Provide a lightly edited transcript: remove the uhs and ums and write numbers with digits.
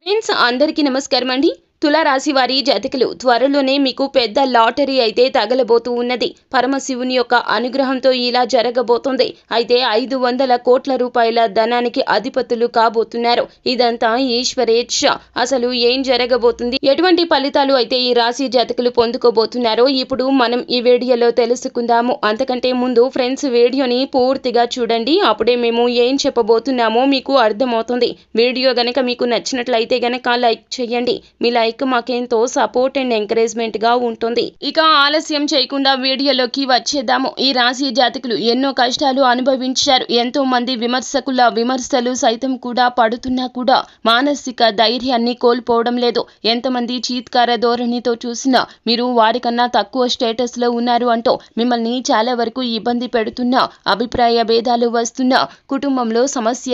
Friends అందరికీ నమస్కారం అండి. తులారాశి వారి జాతకులు త్వరలోనే మీకు పెద్ద లాటరీ అయితే తగలబోతూ ఉన్నది. పరమశివుని యొక్క అనుగ్రహంతో ఇలా జరగబోతుంది. అయితే 500 కోట్ల రూపాయల ధనానికి అధిపతులు కాబోతున్నారు. ఇదంతా ఈశ్వరేచ్ఛ. అసలు ఏం జరగబోతుంది, ఎటువంటి ఫలితాలు అయితే ఈ రాశి జాతకులు పొందుకోబోతున్నారో ఇప్పుడు మనం ఈ వీడియోలో తెలుసుకుందాము. అంతకంటే ముందు ఫ్రెండ్స్ వీడియోని పూర్తిగా చూడండి. అప్పుడే మేము ఏం చెప్పబోతున్నామో మీకు అర్థమవుతుంది. వీడియో గనక మీకు నచ్చినట్లయితే గనక లైక్ చేయండి. మీ లైక్ మాకెంతో సపోర్ట్ అండ్ ఎంకరేజ్మెంట్ గా ఉంటుంది. ఇక ఆలస్యం చేయకుండా వీడియోలోకి వచ్చేద్దాము. ఈ రాశి జాతకులు ఎన్నో కష్టాలు అనుభవించారు. ఎంతో మంది విమర్శకుల విమర్శలు సైతం కూడా పడుతున్నా కూడా మానసిక ధైర్యాన్ని కోల్పోవడం లేదు. ఎంతమంది చీత్కార ధోరణితో చూసినా మీరు వారికన్నా తక్కువ స్టేటస్ లో ఉన్నారు అంటూ మిమ్మల్ని చాలా వరకు ఇబ్బంది పెడుతున్నా, అభిప్రాయ భేదాలు వస్తున్నా, కుటుంబంలో సమస్య